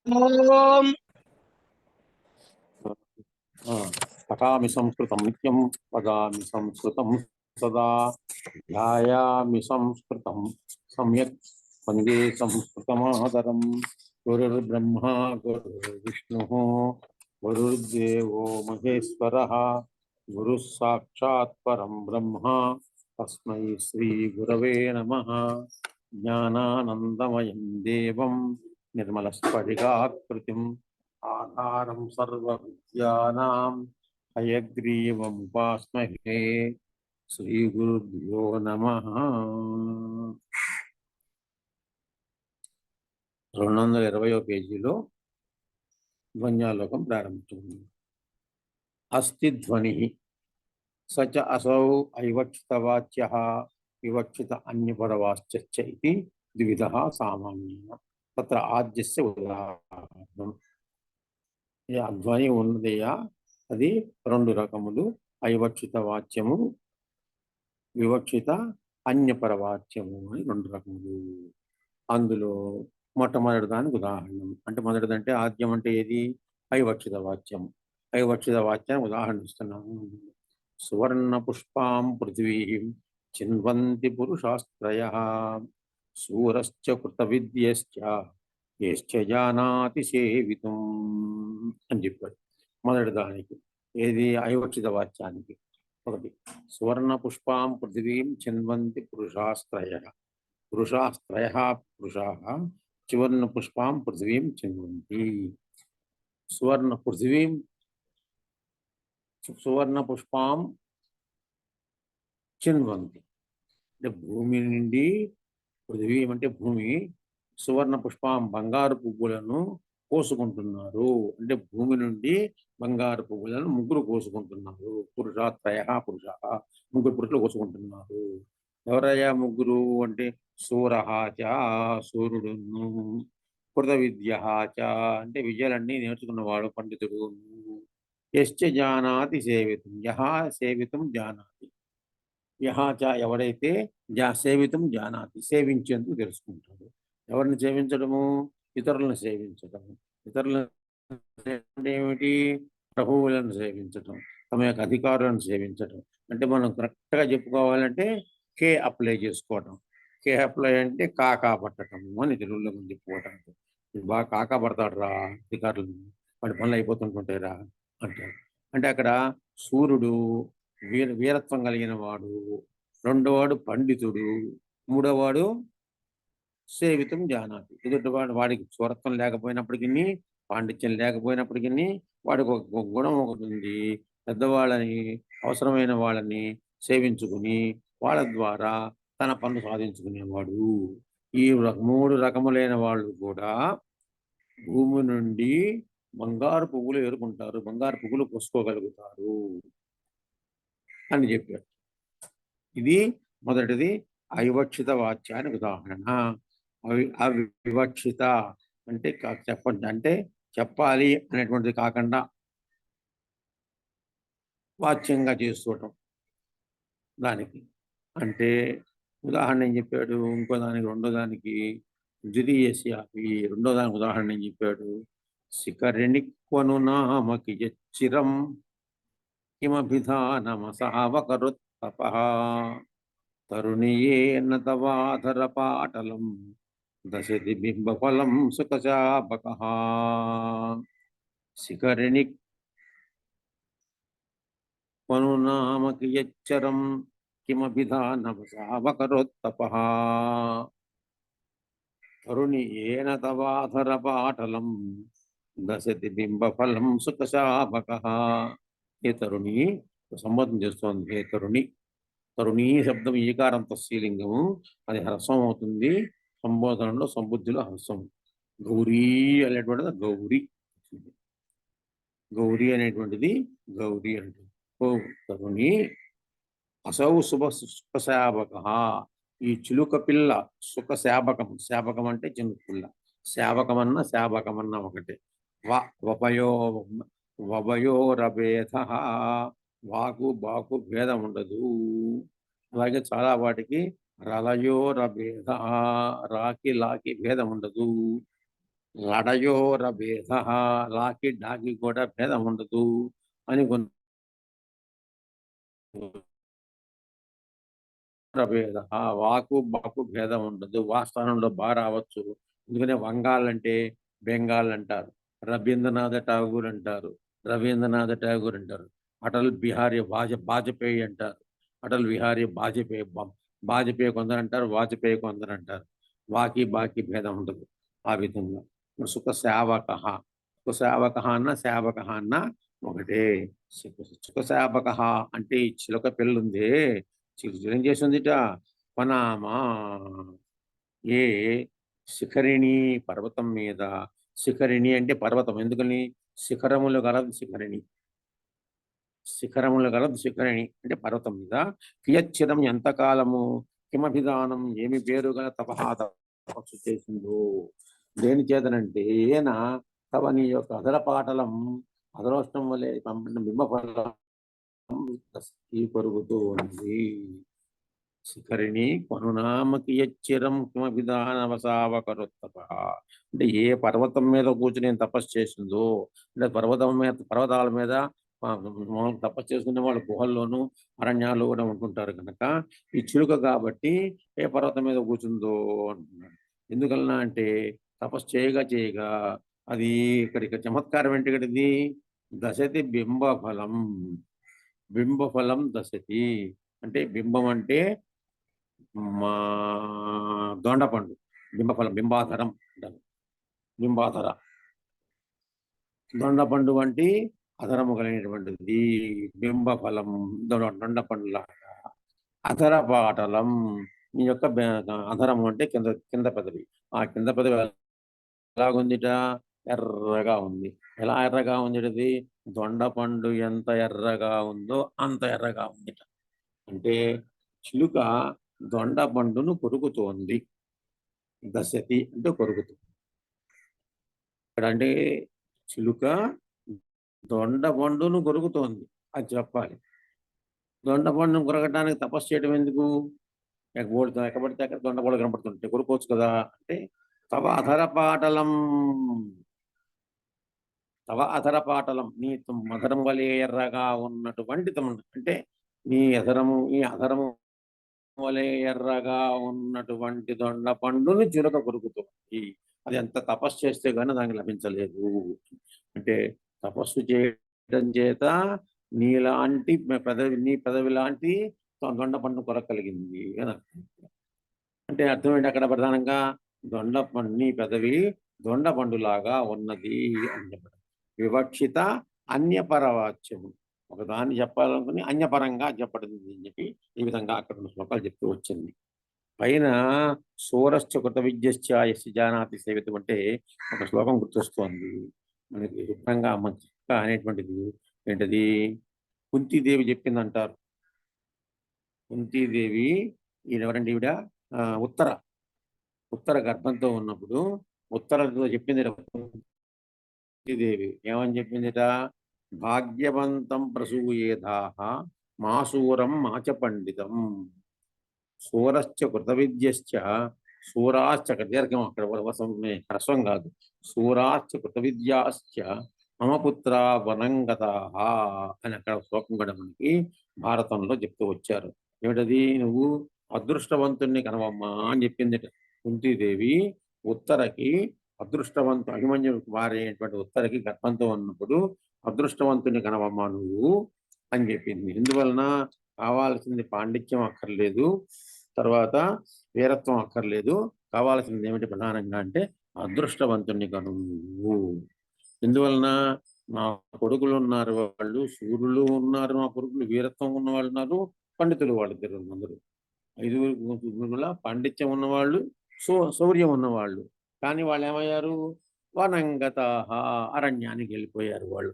ఓం పఠామి సంస్కృతం నిత్యం వదామి సంస్కృతం సదా ధ్యాయామి సంస్కృతం సమ్యక్ వందే సంస్కృతమాదరం గురుర్బ్రహ్మ గురుర్విష్ణు గురుర్దేవో మహేశ్వరః గురుః సాక్షాత్ పరం బ్రహ్మ తస్మై శ్రీ గురవే నమః జ్ఞానానందమయం దేవం నిర్మలస్ఫటికాకృతిం ఆధారం సర్వవిద్యానాం హయగ్రీవముపాస్మహే శ్రీ గురుభ్యో నమః 220వ పేజీలో ధ్వన్యాలోకం ప్రారంభించింది. అస్తి ధ్వని సచ అసౌ ఐవక్షితవాచ్యః వివక్షిత అన్యపరవాచ్యశ్చ ఇది ద్విధః సామాన్యేన తత్ర ఆద్యస్య ఉదాహరణం. ఈ ధ్వని ఉన్నదయ్యా, అది రెండు రకములు, ఐవక్షిత వాచ్యము, వివక్షిత అన్యపరవాచ్యము అని రెండు రకములు. అందులో మొట్టమొదటి దానికి ఉదాహరణ అంటే మొదటిదంటే ఆద్యం అంటే ఏది? ఐవక్షిత వాచ్యం. ఐవక్షిత వాచ్యాన్ని ఉదాహరణ ఇస్తున్నాము. సువర్ణ పుష్పాం పృథివీం చిన్వంతి పురుషాస్త్రయః శూరశ్చ కృత విద్యశ్చ యశ్చ జానాతి సేవితుం అని చెప్పాడు. మొదటి దానికి ఏది? ఐవక్షిత వాచ్యానికి. ఒకటి, సువర్ణ పుష్పాం పృథివీం చిన్వంతి పురుషాస్త్రయః. పురుషాస్త్రయః పురుషాః సువర్ణ పుష్పాం పృథివీం చిన్వంతి. సువర్ణ పృథివీం సువర్ణ పుష్పాం చిన్వంతి అంటే భూమి నుండి, పృథివీ అంటే భూమి, సువర్ణ పుష్పం బంగారు పువ్వులను కోసుకుంటున్నారు. అంటే భూమి నుండి బంగారు పువ్వులను ముగ్గురు కోసుకుంటున్నారు. పురుషాత్రయ పురుష, ముగ్గురు పురుషులు కోసుకుంటున్నారు. ఎవరయ్యా ముగ్గురు అంటే? సూరహాచ సూర్యుడును, కృత విద్యహాచ అంటే విద్యలన్నీ నేర్చుకున్నవాడు పండితుడు, యశ్చ జానాతి సేవితం, యహ సేవితం జానాతి, యహాచ ఎవడైతే సేవితం జానాతి సేవించేందుకు తెలుసుకుంటాడు. ఎవరిని సేవించడము? ఇతరులను సేవించడము. ఇతరులను ఏమిటి? ప్రభువులను సేవించడం, తమ యొక్క అధికారులను సేవించడం. అంటే మనం కరెక్ట్గా చెప్పుకోవాలంటే కే అప్లై చేసుకోవటం. కే అప్లై అంటే కాకా పట్టడం అని తెలుగులో చెప్పుకోవటానికి. బాగా కాకా పడతాడు రా అధికారులను, వాడి పనులు అయిపోతుంటుంటాయి రా అంటాడు. అంటే అక్కడ సూర్యుడు వీరత్వం కలిగిన వాడు, రెండోవాడు పండితుడు, మూడోవాడు సేవితం జానాతి. ఎదుటివాడు వాడికి స్వరత్వం లేకపోయినప్పటికీ, పాండిత్యం లేకపోయినప్పటికీ వాడికి ఒక గుణం ఒకటి ఉంది. పెద్దవాళ్ళని, అవసరమైన వాళ్ళని సేవించుకుని వాళ్ళ ద్వారా తన పనులు సాధించుకునేవాడు. ఈ మూడు రకములైన వాళ్ళు కూడా భూమి నుండి బంగారు పువ్వులు ఏరుకుంటారు, బంగారు పువ్వులు కోసుకోగలుగుతారు అని చెప్పారు. ఇది మొదటిది అవివక్షిత వాచ్యానికి ఉదాహరణ. అవివక్షిత అంటే చెప్పండి, అంటే చెప్పాలి అనేటువంటిది కాకుండా వాచ్యంగా చేసుకోవటం. దానికి అంటే ఉదాహరణ ఏం చెప్పాడు? ఇంకో దానికి, రెండో దానికి ద్వితీయస్యాపి, రెండో దానికి ఉదాహరణ ఏం చెప్పాడు? శిఖరిణిక్వను నామకి యచ్చిరం కిమభిధానమసావకరుత్తపః తరుణీయేన తవాధర పాటలం దశతి బింబఫలం సుఖశాపకః. శిఖరిణి క్వనునామకి యచ్చరం కిమభిధానమసావకరుత్తపః తరుణీయేన తవాధర పాటలం దశతి బింబఫలం సుఖశాపకః. ఏ తరుణి సంబోధన చేస్తోంది. హే తరుణి. తరుణీ శబ్దం ఈకారంతో స్త్రీలింగము, అది హ్రస్వం అవుతుంది. సంబోధనలో సంబుద్ధిలో హ్రస్వం. గౌరీ అనేటువంటిది గౌరీ. గౌరీ అనేటువంటిది గౌరీ అంటే ఓ తరుణి. అసౌ సుఖశాపక, ఈ చిలుక పిల్ల సుఖ శాపకం. శాపకం అంటే చిలుక పిల్ల. శాపకమన్నా శాపకమన్నా ఒకటే. వభయోరభేద, వాకు బాకు భేదం ఉండదు. అలాగే చాలా వాటికి రలయోరభేద, రాకి లాకి భేదం ఉండదు. లడయోర భేద, లాకి డాకి కూడా భేదం ఉండదు అని భేద, వాకు బాకు భేదం ఉండదు. వా స్థానంలో బా రావచ్చు. ఎందుకనే వంగాల్ అంటే బెంగాల్ అంటారు, రవీంద్రనాథ ఠాగూర్ అంటారు, రవీంద్రనాథ ఠాగూర్ అంటారు, అటల్ బిహారీ వాజపేయి అంటారు, అటల్ బిహారీ వాజపేయి, వాజపేయి కొందరు అంటారు, వాజపేయి కొందరు అంటారు. వాకి బాకి భేదం ఉండదు. ఆ విధంగా సుఖ సేవక, సుఖ సేవక అన్న సేవక అన్న ఒకటే. సుఖ సేవక అంటే ఈ చిలక పిల్లుందే, ఏం చేసిందిట, పనామా ఏ శిఖరిణి, పర్వతం మీద. శిఖరిణి అంటే పర్వతం, ఎందుకని శిఖరములు గలదు శిఖరిణి, శిఖరములు గలదు శిఖరిణి అంటే పర్వతం మీద. కియచ్చిరం ఎంతకాలము, కిమభిధానం ఏమి పేరు గల తపస్సు చేసిందో. దేని చేతనంటే ఈయన తవ నీ యొక్క అధరపాటలం, అదరోష్టం వలె పంపిన బింబఫలం ఈ కొరుగుతూ ఉంది. శిఖరిణి కొనునామకి యచ్చిరం కిమభిధానవసావకరుత్తప అంటే ఏ పర్వతం మీద కూర్చుని నేను తపస్సు చేసిందో, అంటే పర్వతాల మీద తపస్సు చేసుకునే వాళ్ళు గుహల్లోనూ అరణ్యాల్లో కూడా ఉంటుంటారు కనుక ఈ చిలుక కాబట్టి ఏ పర్వతం మీద కూర్చుందో అంటున్నాడు. ఎందుకన్నా అంటే తపస్సు చేయగా అది ఇక్కడికి చమత్కారం ఏంటిది, దశతి బింబఫలం, బింబఫలం దశతి అంటే బింబం అంటే మా దొండపండు, బింబఫలం, బింబాధరం అంటారు, బింబాధర, దొండపండు వంటి అధరము కలిగినటువంటిది బింబఫలం, దొండపండు లాగా. అధర పాటలం, ఈ యొక్క అధరము అంటే కింద కింద పెదవి, ఆ కింద పెదవి ఎలాగుందిట, ఎర్రగా ఉంది. ఎలా ఎర్రగా ఉంది, దొండపండు ఎంత ఎర్రగా ఉందో అంత ఎర్రగా ఉందిట. అంటే చిలుక దొండపండును కొరుకుతోంది. దశతి అంటే కొరుకుతుంది. ఇక్కడ అంటే చిలుక దొండపండును కొరుకుతోంది అది చెప్పాలి. దొండపండును కొరకటానికి తపస్సు చేయడం ఎందుకు, ఎక్కబడితే అక్కడ దొండపండు కనపడుతుంటే కొరుకోవచ్చు కదా. అంటే తవ అధరపాటలం, తవ అధరపాటలం నీ మధరం వలె ఎర్రగా ఉన్నటువంటి అంటే నీ అధరము వలె ఎర్రగా ఉన్నటువంటి దొండ పండుని చిలుక కొరుకుతుంది. అది ఎంత తపస్సు చేస్తే కానీ దానికి లభించలేదు. అంటే తపస్సు చేయడం చేత నీలాంటి నీ పెదవి లాంటి దొండ పండు కొరకలిగింది అని అర్థం. అంటే అర్థం ఏంటి అక్కడ ప్రధానంగా, దొండ పండు నీ పెదవి దొండ పండులాగా ఉన్నది అని చెప్పడం. వివక్షిత అన్యపరవాచ్యము, ఒకదాన్ని చెప్పాలనుకుని అన్యపరంగా చెప్పబడింది అని చెప్పి ఈ విధంగా అక్కడ ఉన్న శ్లోకాలు చెప్తూ వచ్చింది. పైన సూరశ్చ కృత విద్యశ్చ యస్య జానాతి సేవితం అంటే ఒక శ్లోకం గుర్తొస్తోంది మనకి. శుభ్రంగా మంచిగా అనేటువంటిది ఏంటది, కుంతీదేవి చెప్పింది అంటారు. కుంతీదేవి ఎవరండి ఈవిడ, ఉత్తర ఉత్తర గర్భంతో ఉన్నప్పుడు ఉత్తరతో చెప్పింది కుంతీదేవి, ఏమని చెప్పిందిట, భాగ్యవంతం ప్రసూయేధాహ మాసూరం మాచ పండితం, సూరశ్చ కృత విద్యశ్చ, సూరాశ్చ దీర్ఘం అక్కడ హ్రస్వం కాదు, సూరాశ్చ కృత విద్యాశ్చ మమ పుత్ర వనంగతాః అని అక్కడ శ్లోకం కూడా మనకి భారతంలో చెప్తూ వచ్చారు. ఏమిటది, నువ్వు అదృష్టవంతుణ్ణి కనవమ్మా అని చెప్పింది కుంతీదేవి ఉత్తరకి. అభిమన్యు వారైనటువంటి ఉత్తరకి గర్భంతో ఉన్నప్పుడు అదృష్టవంతుని కనవమ్మా నువ్వు అని చెప్పింది. ఎందువలన, కావాల్సింది పాండిత్యం అక్కర్లేదు, తర్వాత వీరత్వం అక్కర్లేదు, కావాల్సింది ఏమిటి ప్రధానంగా అంటే అదృష్టవంతుని కనువు. ఎందువలన, నా కొడుకులు ఉన్నారు, వాళ్ళు సూర్యులు ఉన్నారు, నా కొడుకులు వీరత్వం ఉన్న వాళ్ళు ఉన్నారు, పండితులు వాళ్ళిద్దరు అందరూ. 5 పాండిత్యం ఉన్నవాళ్ళు, శౌర్యం ఉన్నవాళ్ళు. కానీ వాళ్ళు ఏమయ్యారు, వనంగతాః అరణ్యానికి వెళ్ళిపోయారు వాళ్ళు.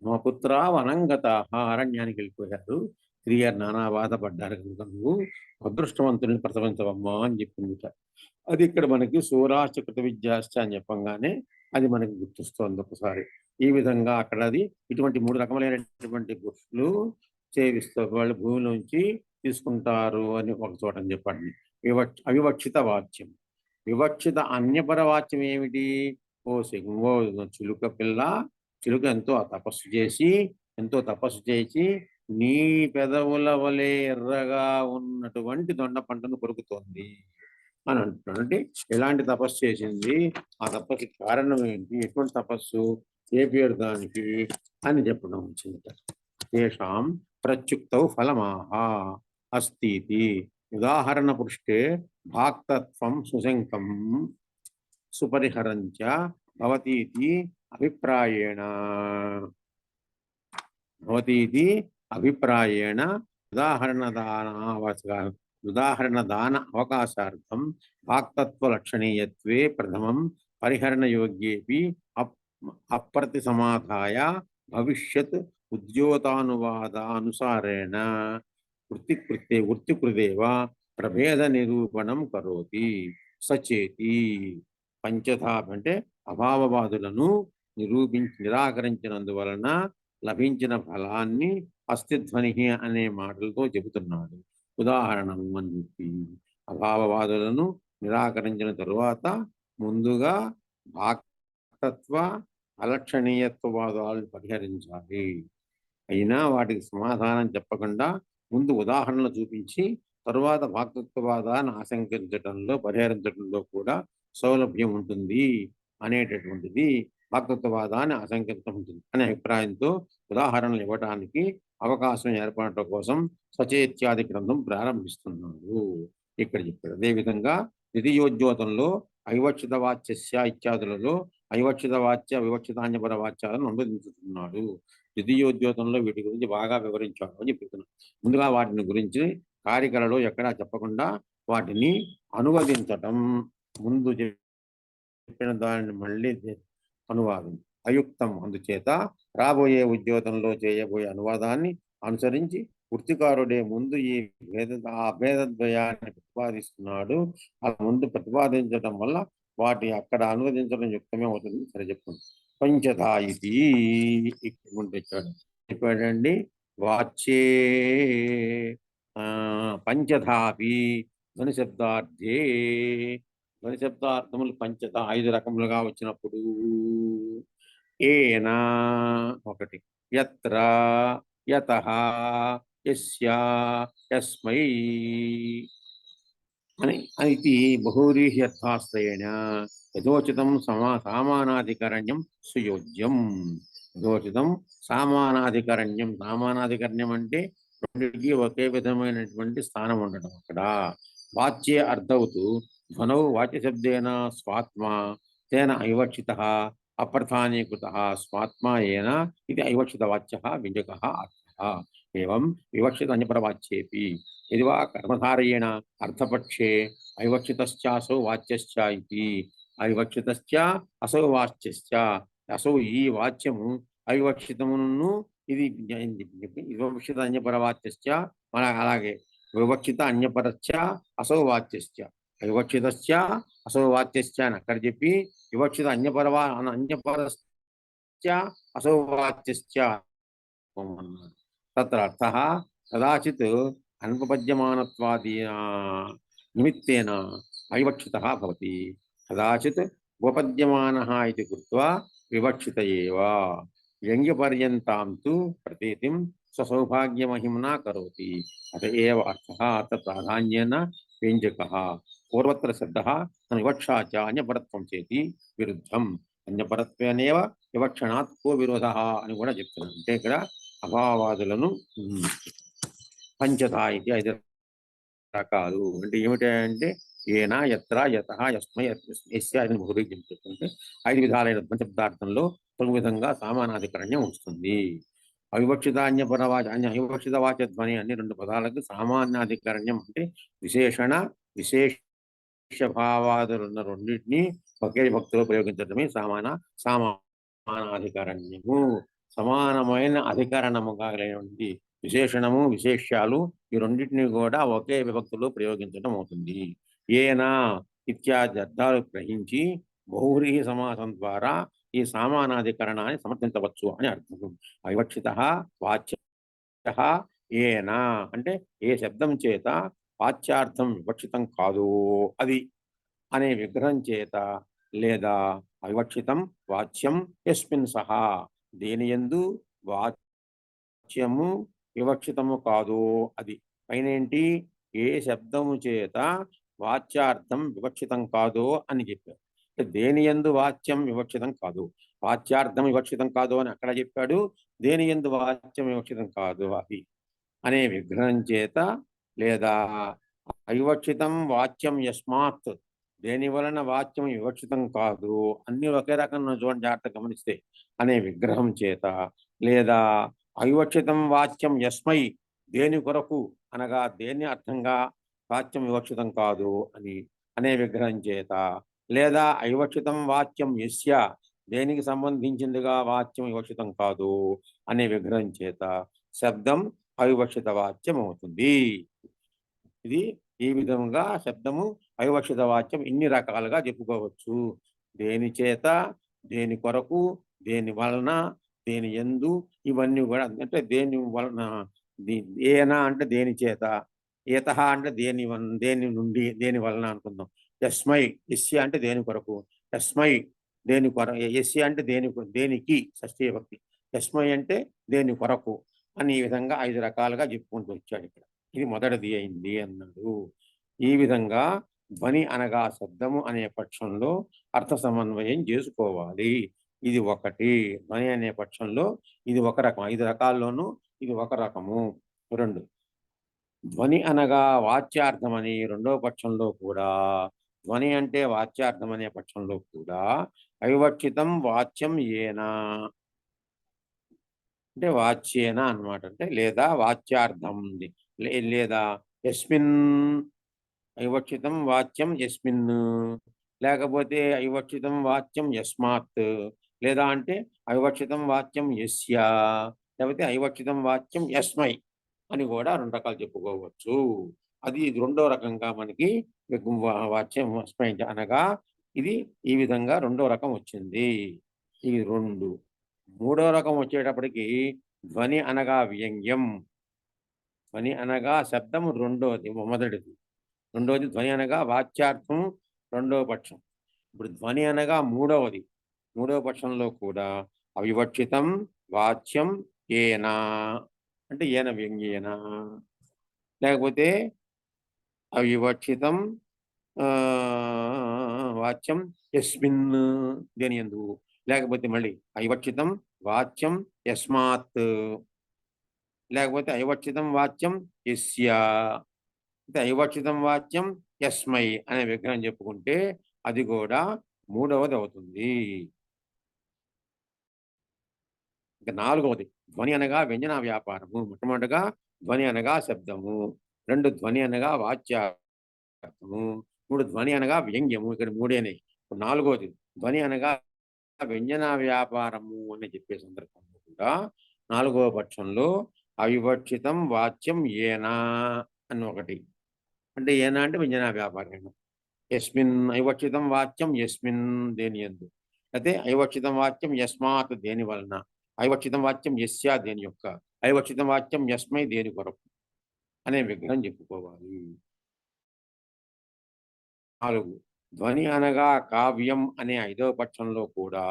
మా పుత్ర వనంగతాః అరణ్యానికి వెళ్ళిపోయారు. స్త్రీగారు నానా బాధపడ్డారు కనుక నువ్వు అదృష్టవంతుని ప్రసవించవమ్మా అని చెప్పింది. అది ఇక్కడ మనకి సూరాశ్చ కృత విద్యాశ్చ అని చెప్పంగానే అది మనకి గుర్తొస్తోంది ఒకసారి. ఈ విధంగా అక్కడ అది ఇటువంటి 3 రకములైనటువంటి పురుషులు సేవిస్తూ వాళ్ళు భూమిలోంచి తీసుకుంటారు అని ఒక చోట చెప్పండి. అవివక్షిత వాచ్యం, వివక్షిత అన్యపరవాచ్యం ఏమిటి? ఓ ఓ చిలుక పిల్ల, చిలుక ఎంతో తపస్సు చేసి నీ పెదవుల వలె ఎర్రగా ఉన్నటువంటి దొండ పంటను కొరుకుతోంది అని అంటున్నాడు. అంటే ఎలాంటి తపస్సు చేసింది, ఆ తపస్సు కారణం ఏంటి, ఎటువంటి తపస్సు, ఏ పేరు దానికి అని చెప్పడం వచ్చింది. తేషాం ప్రత్యుక్తౌ ఫలమాహ అస్తి ఉదాహరణ పృష్ఠే భాక్తత్వం సుశంకం సుపరిహరంచ భవతీతి అభిప్రాయేణ అభిప్రాయేణ ఉదాహరణ దాన అవకాశార్థం వాక్తత్వ లక్షణీయత్వే ప్రథమం పరిహరణ యోగ్యేపి అప్రతి సమాధాయ భవిష్యత్ ఉద్యోతానువాదానుసారేణ వృత్తికృదేవ ప్రభేద నిరూపణం కరోతి సచేతి. పంచథా అంటే అభావవాదులను నిరాకరించినందువలన లభించిన ఫలాన్ని అస్థిధ్వని అనే మాటలతో చెబుతున్నాడు. ఉదాహరణము అని చెప్పి అభావవాదులను నిరాకరించిన తరువాత ముందుగా భాక్తత్వ అలక్షణీయత్వవాదాలను పరిహరించాలి. అయినా వాటికి సమాధానం చెప్పకుండా ముందు ఉదాహరణలు చూపించి తరువాత భాక్తత్వవాదాన్ని పరిహరించడంలో కూడా సౌలభ్యం ఉంటుంది అనేటటువంటిది భాక్తత్వవాదాన్ని ఆశంకించడం ఉంటుంది అనే అభిప్రాయంతో ఉదాహరణలు ఇవ్వడానికి అవకాశం ఏర్పడటం కోసం సచేత్యాది గ్రంథం ప్రారంభిస్తున్నాడు. ఇక్కడ చెప్పాడు. అదేవిధంగా ద్వితీయోద్యోతంలో అవివక్షిత వాచ్యస్య ఇత్యాదులలో అవివక్షిత వాచ్య వివక్షితాన్యపర వాచ్యాలను అనువదించుతున్నాడు. ద్వితీయోద్యోతంలో వీటి గురించి బాగా వివరించాడు అని చెప్తున్నాడు. ముందుగా వాటిని గురించి కారికలలో ఎక్కడా చెప్పకుండా వాటిని అనువదించటం, ముందు చెప్పిన దానిని మళ్ళీ అనువాదం అయుక్తం. అందుచేత రాబోయే ఉద్యోగంలో చేయబోయే అనువాదాన్ని అనుసరించి వృత్తికారుడే ముందు ఈ భేదద్వయాన్ని ప్రతిపాదిస్తున్నాడు. అలా ముందు ప్రతిపాదించడం వల్ల వాటి అక్కడ అనువదించడం యుక్తమే అవుతుంది. సరే చెప్తుంది. పంచధా ఇది తెచ్చాడు, చెప్పాడండి. వాచ్యే పంచధాపి ధ్వని శబ్దార్థే, ధ్వని శబ్దార్థములు పంచధ 5 రకములుగా వచ్చినప్పుడు ఏనా ఒకటి, యత్ర యతః యస్య యస్మై ఇది బహువ్రీహ్యర్థాశ్రయేణ యథోచితం సామానాధికరణ్యం సుయోజ్యం. యథోచితం సామానాధికరణ్యం. సామానాధికరణ్యం అంటే రెండింటికి ఒకే విధమైనటువంటి స్థానం ఉండడం. అక్కడ వాచ్యే అర్థవతు ధ్వనౌ వాచ్యశబ్దేన స్వాత్మా తేన అవివక్షితః అప్రధానీకృతః స్వాత్మా ఏన ఇది అవివక్షితవాచ్యః వ్యంజకः అర్థः. ఏవం వివక్షిత అన్యపరవాచ్యేపి యది వా కర్మధారయేణ అర్థపక్షే అవివక్షితశ్చాసౌ వాచ్యశ్చ ఇతి. అవివక్షితశ్చ అసౌ వాచ్యశ్చ. అసౌ ఈ వాచ్యము అవివక్షితమును, ఇది వివక్షిత అన్యపరవాచ్యశ్చ. అలాగే వివక్షిత అన్యపరశ్చ అసౌ వాచ్యశ్చ. వివక్షితశ్చ అసౌ వాచ్యశ్చ అని అక్కడ చెప్పి వివక్షిత అన్యపరశ్చ అసౌ వాచ్యశ్చ తత్ర అర్థః కదాచిత్ అనుపపద్యమానత్వాది నిమిత్తేన అవివక్షితః భవతి, కదాచిత్ ఉపపద్యమానః ఇతి కృత్వా వివక్షిత ఏవ. వ్యంగ్యపర్యంతాం తు ప్రతీతిం స్వసౌభాగ్యమహిమ్నా కరోతి. అత ఏవ అర్థః అర్థప్రాధాన్యేన వ్యంజకః. పూర్వత్ర శబ్దః వివక్షా చ అన్యపరత్వం చేతి విరుద్ధం. అన్యపరత్వేనేవ వివక్షణాత్ కో విరోధः అని కూడా చెప్తున్నాను. అంటే ఇక్కడ అభావవాదులను పంచధా ఇది 5 రకాలు. అంటే ఏమిటంటే ఏనా యత్ర యతః యస్మై యస్య అని బహువ్రీహ్యం చెప్తుంటే 5 విధాలైన శబ్దార్థంలో ఒక విధంగా సామానాధికరణ్యం వస్తుంది. అవివక్షిత వాచ్య ధ్వని అన్ని 2 పదాలకు సామాన్యాధికరణ్యం అంటే విశేషణ విశేషభావాదులున్న రెండింటినీ ఒకే భక్తిలో ప్రయోగించడమే సామానాధికరణ్యము. సమానమైన అధికరణము కాగలిగినటువంటి విశేషణము విశేష్యాలు ఈ రెండింటినీ కూడా ఒకే విభక్తిలో ప్రయోగించడం అవుతుంది. ఏనా ఇత్యాది అర్థాలు గ్రహించి బహువ్రీహి సమాసం ద్వారా ఈ సామానాధికరణాన్ని సమర్థించవచ్చు అని అర్థం. అవివక్షితః వాచ్యః ఏనా అంటే ఏ శబ్దం చేత వాచ్యార్థం వివక్షితం కాదు అది అనే విగ్రహం చేత లేదా అవివక్షితం వాచ్యం యస్మిన్ సహా దేని యందు వాచ్యము వివక్షితము కాదు అది పైన ఏంటి ఏ శబ్దము చేత వాచ్యార్థం వివక్షితం కాదు అని చెప్పారు. దేని యందు వాచ్యం వివక్షితం కాదు, వాచ్యార్థం వివక్షితం కాదు అని అక్కడ చెప్పాడు. దేని యందు వాచ్యం వివక్షితం కాదు అది అనే విగ్రహం చేత లేదా అవివక్షితం వాచ్యం యస్మాత్ దేని వలన వాచ్యం వివక్షితం కాదు అన్ని ఒకే రకంగా చూడండి జాగ్రత్త గమనిస్తే అనే విగ్రహం చేత లేదా అవివక్షితం వాచ్యం యస్మై దేని కొరకు అనగా దేని అర్థంగా వాచ్యం వివక్షితం కాదు అని అనే విగ్రహం చేత లేదా అవివక్షితం వాచ్యం యస్య దేనికి సంబంధించిందిగా వాచ్యం వివక్షితం కాదు అనే విగ్రహం చేత శబ్దం అవివక్షిత వాచ్యం అవుతుంది. ఇది ఈ విధంగా శబ్దము అవివక్షిత వాక్యం ఇన్ని రకాలుగా చెప్పుకోవచ్చు. దేని చేత, దేని కొరకు, దేని వలన, దేని యందు ఇవన్నీ కూడా అంటే దేని వలన ఏన అంటే దేని చేత, ఏతః అంటే దేని నుండి దేని వలన అనుకుందాం. యస్మై యస్య అంటే దేని కొరకు, యస్మై దేని కొరకు, యస్య అంటే దేనికి షష్ఠీ విభక్తి, యస్మై అంటే దేని కొరకు అని ఈ విధంగా 5 రకాలుగా చెప్పుకుంటూ వచ్చాడు ఇక్కడ. ఇది మొదటిది అయింది అన్నాడు. ఈ విధంగా ధ్వని అనగా శబ్దము అనే పక్షంలో అర్థ సమన్వయం చేసుకోవాలి. ఇది ఒకటి. ధ్వని అనే పక్షంలో ఇది ఒక రకం. 5 రకాల్లోనూ ఇది ఒక రకము. 2 ధ్వని అనగా వాచ్యార్థం అని రెండవ పక్షంలో కూడా ధ్వని అంటే వాచ్యార్థం అనే పక్షంలో కూడా అవివక్షితం వాచ్యం ఏనా అంటే వాచ్యేన అన్నమాట. అంటే లేదా వాచ్యార్థం లేదా యస్మిన్ అవివక్షితం వాచ్యం యస్మిన్ లేకపోతే అవివక్షితం వాచ్యం యస్మాత్ లేదా అంటే అవివక్షితం వాచ్యం యస్య లేకపోతే అవివక్షితం వాచ్యం యస్మై అని కూడా 2 రకాలు చెప్పుకోవచ్చు. అది రెండో రకంగా మనకి వాచ్యం యస్మై అనగా ఇది ఈ విధంగా రెండో రకం వచ్చింది. ఇది 2. మూడో రకం వచ్చేటప్పటికి ధ్వని అనగా వ్యంగ్యం. ధ్వని అనగా శబ్దము రెండోది, మొదటిది. రెండోది ధ్వని అనగా వాచ్యార్థం రెండవ పక్షం. ఇప్పుడు ధ్వని అనగా మూడవది. మూడవ పక్షంలో కూడా అవివక్షితం వాచ్యం ఏనా అంటే ఏన వ్యంగ్యేన లేకపోతే అవివక్షితం వాచ్యం యస్మిన్ దేని యందు లేకపోతే మళ్ళీ అవివక్షితం వాచ్యం యస్మాత్ లేకపోతే అవివక్షితం వాచ్యం యస్య అవివక్షితం వాచ్యం యస్మై అనే విగ్రహం చెప్పుకుంటే అది కూడా మూడవది అవుతుంది. ఇక 4వది ధ్వని అనగా వ్యంజన వ్యాపారము. మొట్టమొదటిగా ధ్వని అనగా శబ్దము, 2 ధ్వని అనగా వాచ్యార్థము, 3 ధ్వని అనగా వ్యంగ్యము. ఇక్కడ 3 4వది ధ్వని అనగా వ్యంజన వ్యాపారము అని చెప్పే సందర్భంలో కూడా 4వ పక్షంలో అవివక్షితం వాచ్యం ఏనా అని ఒకటి. అంటే ఏనా అంటే వ్యంజన వ్యాపారం. యస్మిన్ అవివక్షితం వాచ్యం యస్మిన్ దేని యందు అయితే అవివక్షితం వాచ్యం యస్మాత్ దేని వలన, అవివక్షితం వాచ్యం యస్య దేని యొక్క, అవివక్షితం వాచ్యం యస్మై దేని కొరకు అనే విగ్రహం చెప్పుకోవాలి. 4 ధ్వని అనగా కావ్యం అనే 5వ పక్షంలో కూడా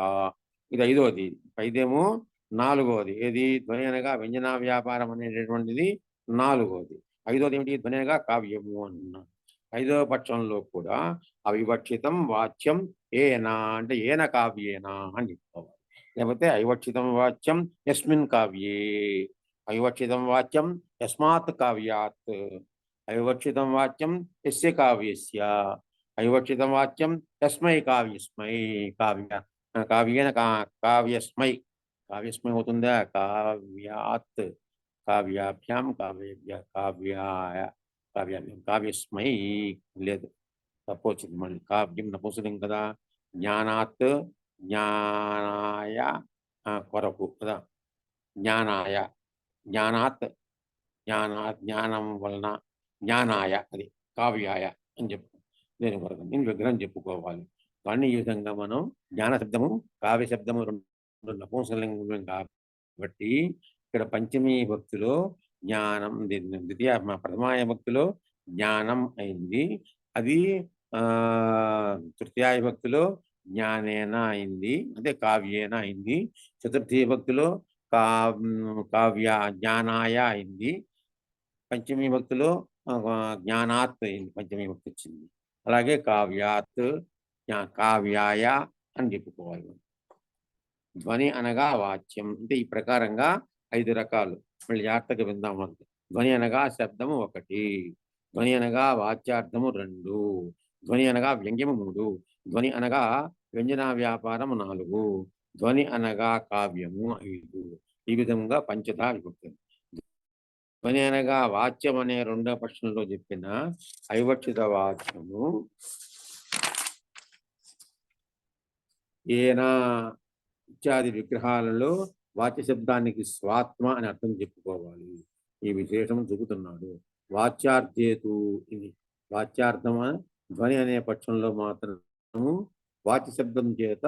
ఇది 5వది. 5ఏమో 4వది. ఏది ధ్వని అనగా వ్యంజన వ్యాపారం అనేటటువంటిది 4వది. 5వది ఏమిటి ధ్వని అనగా కావ్యము అంటున్నాను. 5వ పక్షంలో కూడా అవివక్షితం వాచ్యం ఏనా అంటే ఏన కావ్యేనా అని చెప్పుకోవాలి. లేకపోతే అవివక్షితం వాచ్యం యస్మిన్ కావ్యే, అవివక్షితం వాచ్యం యస్మాత్ కావ్యాత్, అవివక్షితం వాచ్యం యస్య కావ్యస్య, అవివక్షితం వాచ్యం యస్మై కావ్యస్మై కావ్యేన కావ్యస్మై కావ్యస్మై అవుతుందా కావ్యాత్ కావ్యాభ్యాం కావ్యేభ్య కావ్యాభ్యాం కావ్యస్మై లేదు తప్పొచ్చింది మళ్ళీ. కావ్యం నపుంసకం కదా. జ్ఞానాత్ జ్ఞానాయ కొరకు కదా. జ్ఞానాయ జ్ఞానాత్ జ్ఞానం వలన జ్ఞానాయ అది కావ్యాయ అని చెప్పు దేని కొరకు నేను విగ్రహం చెప్పుకోవాలి. కానీ ఈ విధంగా మనం జ్ఞాన శబ్దము కావ్య శబ్దము 2 నపుంసకలింగం కాబట్టి ఇక్కడ పంచమీ భక్తిలో జ్ఞానం, ద్వితీయ ప్రథమాయ భక్తిలో జ్ఞానం అయింది. అది తృతీయ విభక్తిలో జ్ఞానేన అయింది, అంటే కావ్యేన అయింది. చతుర్థీ విభక్తిలో కావ్య జ్ఞానాయ అయింది. పంచమీ విభక్తిలో జ్ఞానాత్ అయింది, పంచమీ విభక్తి వచ్చింది. అలాగే కావ్యాత్ కావ్యాయ అని చెప్పుకోవాలి. ధ్వని అనగా వాచ్యం, అంటే ఈ ప్రకారంగా 5 రకాలు. మళ్ళీ జాగ్రత్తగా విందాం. ధ్వని అనగా శబ్దము 1, ధ్వని అనగా వాచ్యార్థము 2, ధ్వని అనగా వ్యంగ్యము 3, ధ్వని అనగా వ్యంజన వ్యాపారము 4, ధ్వని అనగా కావ్యము 5. ఈ విధంగా పంచదా విభక్తి. ధ్వని అనగా వాచ్యం అనే 2వ పక్షంలో చెప్పిన అవివక్షిత వాచ్యము ఏనా ఇత్యాది విగ్రహాలలో వాచ్య శబ్దానికి స్వాత్మ అని అర్థం చెప్పుకోవాలి. ఈ విశేషం చెబుతున్నాడు. వాచ్యార్థేతు, ఇది వాచ్యార్థమా ధ్వని అనే పక్షంలో మాత్రము వాచ్య శబ్దం చేత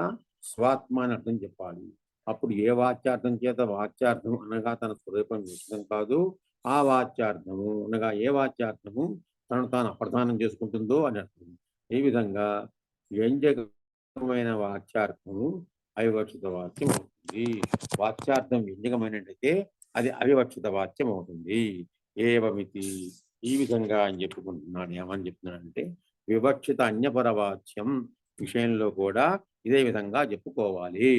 స్వాత్మ అని అర్థం చెప్పాలి. అప్పుడు ఏ వాచ్యార్థం చేత వాచ్యార్థం అనగా తన స్వరూపం విషయం కాదు, ఆ వాచ్యార్థము అనగా ఏ వాచ్యార్థము తనను తాను అప్రధానం చేసుకుంటుందో అని అర్థం. ఈ విధంగా వ్యంజకమైన వాచ్యార్థము అవివక్షిత వాక్యం అవుతుంది. వాచ్యార్థం వ్యంజకమైనట్టయితే అది అవివక్షిత వాక్యం అవుతుంది. ఏవమితి, ఈ విధంగా అని చెప్పుకుంటున్నాడు. ఏమని చెప్తున్నాడంటే వివక్షిత అన్యపర వాచ్యం విషయంలో కూడా ఇదే విధంగా చెప్పుకోవాలి.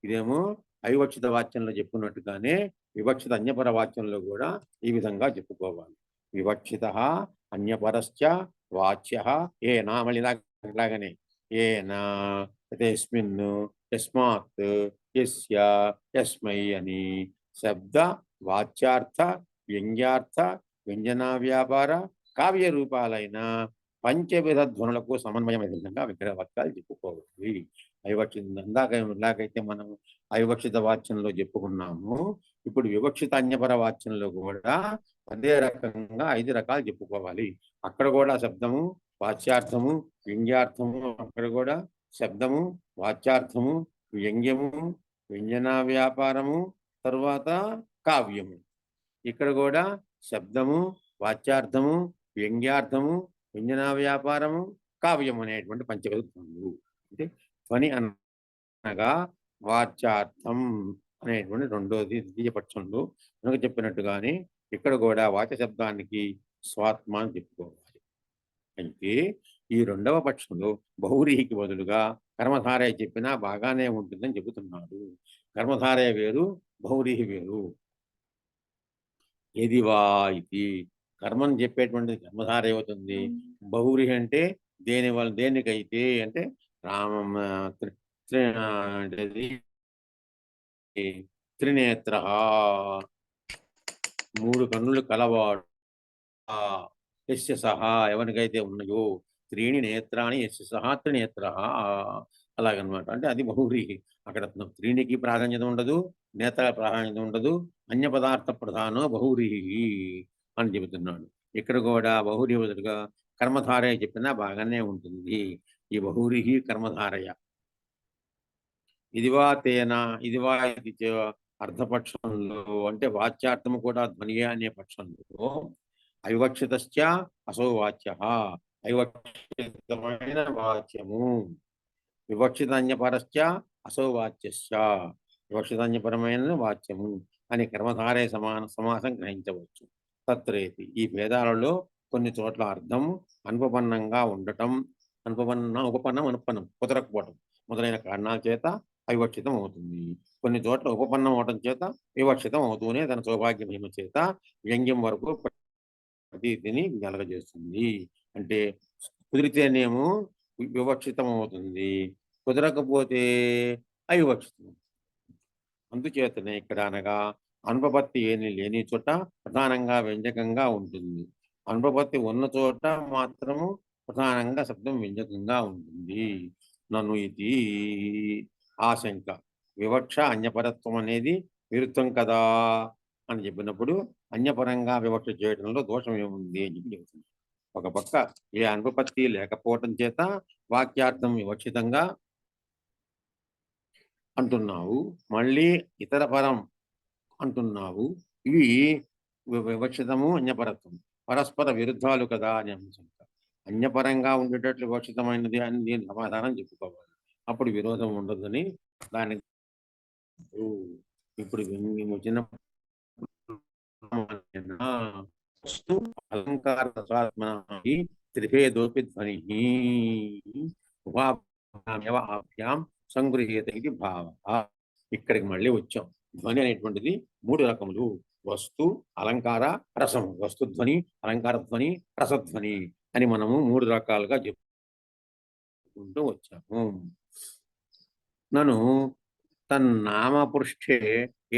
ఇదేమో అవివక్షిత వాక్యంలో చెప్పుకున్నట్టుగానే వివక్షిత అన్యపర వాక్యంలో కూడా ఈ విధంగా చెప్పుకోవాలి. వివక్షిత అన్యపరశ్చ వాచ్య ఏనా, మళ్ళీ ఇలాగనే ఏనా తస్మిన్ యస్మాత్ యస్య యస్మై అని శబ్ద వాచ్యార్థ వ్యంగ్యార్థ వ్యంజన వ్యాపార కావ్య రూపాలైన పంచవిధ ధ్వనులకు సమన్వయమైన విధంగా విగ్రహ వాక్యాలు చెప్పుకోవాలి. ఇలాగైతే మనం అవివక్షిత వాచ్యంలో చెప్పుకున్నాము. ఇప్పుడు వివక్షిత అన్యపర వాచ్యంలో కూడా అదే రకంగా 5 రకాలు చెప్పుకోవాలి. అక్కడ కూడా శబ్దము వాచ్యార్థము వ్యంగ్యార్థము, అక్కడ కూడా శబ్దము వాచ్యార్థము వ్యంగ్యము వ్యంజన వ్యాపారము తరువాత కావ్యము. ఇక్కడ కూడా శబ్దము వాచ్యార్థము వ్యంగ్యార్థము వ్యంజన వ్యాపారము కావ్యము అనేటువంటి పంచవిధ ధ్వనులు. అంటే ధ్వని అనగా వాచ్యార్థం అనేటువంటి రెండోది ద్వితీయ పక్షంలో మనకు చెప్పినట్టుగానే ఇక్కడ కూడా వాచ్య శబ్దానికి స్వాత్మ అని చెప్పుకోవాలి. అయితే ఈ 2వ పక్షంలో బహువ్రీహికి బదులుగా కర్మధారయ చెప్పినా బాగానే ఉంటుందని చెబుతున్నాడు. కర్మధారయ వేరు, బహువ్రీహి వేరు. ఏది వా ఇది కర్మని చెప్పేటువంటి కర్మధారయ అవుతుంది. బహువ్రీహి అంటే దేనికైతే అంటే రామ త్రినేత్ర 3 కన్నులు కలవాడు. యస్య సహా ఎవరికైతే ఉన్నాయో, 3 నేత్రాన్ని యస్య సహా త్రినేత్ర, అలాగనమాట. అంటే అది బహువ్రీహి. అక్కడ 3కి ప్రాధాన్యత ఉండదు, నేత్ర ప్రాధాన్యత ఉండదు, అన్య పదార్థ ప్రధానో బహువ్రీహి అని చెబుతున్నాడు. ఇక్కడ కూడా బహువ్రీహి బదులుగా కర్మధారయ చెప్పినా బాగానే ఉంటుంది. ఈ బహువ్రీహి కర్మధారయ. ఇదివా తేన, ఇదివా ఇది అర్థపక్షంలో అంటే వాచ్యార్థము కూడా ధ్వనియే అనే పక్షంలో అవివక్షితశ్చ అసౌ వాచ్య, అవివక్షితమైన వాచ్యము, వివక్షితాన్యపరశ్చ అసౌ వాచ్యశ్చ, వివక్షితాన్యపరమైన వాచ్యము అని కర్మధారయ సమాసం గ్రహించవచ్చు. తత్రేతి, ఈ భేదాలలో కొన్ని చోట్ల అర్థం అనుపపన్నంగా ఉండటం, ఉపపన్నం అనుపన్నం కుదరకపోవటం మొదలైన కారణాల చేత అవివక్షితం అవుతుంది. కొన్ని చోట్ల ఉపపన్నం అవటం చేత వివక్షితం అవుతూనే తన సౌభాగ్య మహిమ చేత వ్యంగ్యం వరకు ప్రతీతిని కలగజేస్తుంది. అంటే కుదిరితేనేమో వివక్షితం అవుతుంది, కుదరకపోతే అవివక్షితం. అందుచేతనే ఇక్కడ అనగా అనుపపత్తి ఏమి లేని చోట ప్రధానంగా వ్యంజకంగా ఉంటుంది, అనుపపత్తి ఉన్న చోట మాత్రము ప్రధానంగా శబ్దం వ్యంజకంగా ఉంటుంది. నన్ను ఇది ఆశంక, వివక్ష అన్యపరత్వం అనేది విరుద్ధం కదా అని చెప్పినప్పుడు అన్యపరంగా వివక్ష చేయడంలో దోషం ఏముంది అని చెప్పి చెబుతుంది. ఒక పక్క ఏ అనుపపత్తి లేకపోవటం చేత వాక్యార్థం వివక్షితంగా అంటున్నావు, మళ్ళీ ఇతర పరం అంటున్నావు. ఇవి వివక్షితము అన్యపరత్వం పరస్పర విరుద్ధాలు కదా అని అంశం. అన్యపరంగా ఉండేటట్లు వివక్షితమైనది అని దీని సమాధానం చెప్పుకోవాలి. అప్పుడు విరోధం ఉండదని దానికి ఇప్పుడు వచ్చిన వస్తు అలంకార త్రిభేదోపి ధ్వని ఉభాభ్యామేవ ఆభ్యాం సంగృహ్యత ఇది భావ. ఇక్కడికి మళ్ళీ వచ్చాం. ధ్వని అనేటువంటిది 3 రకములు: వస్తు, అలంకార, రసం. వస్తు ధ్వని, అలంకార ధ్వని, రసధ్వని అని మనము 3 రకాలుగా చెప్పుకుంటూ వచ్చాము. నన్ను తన్నామపృష్ఠే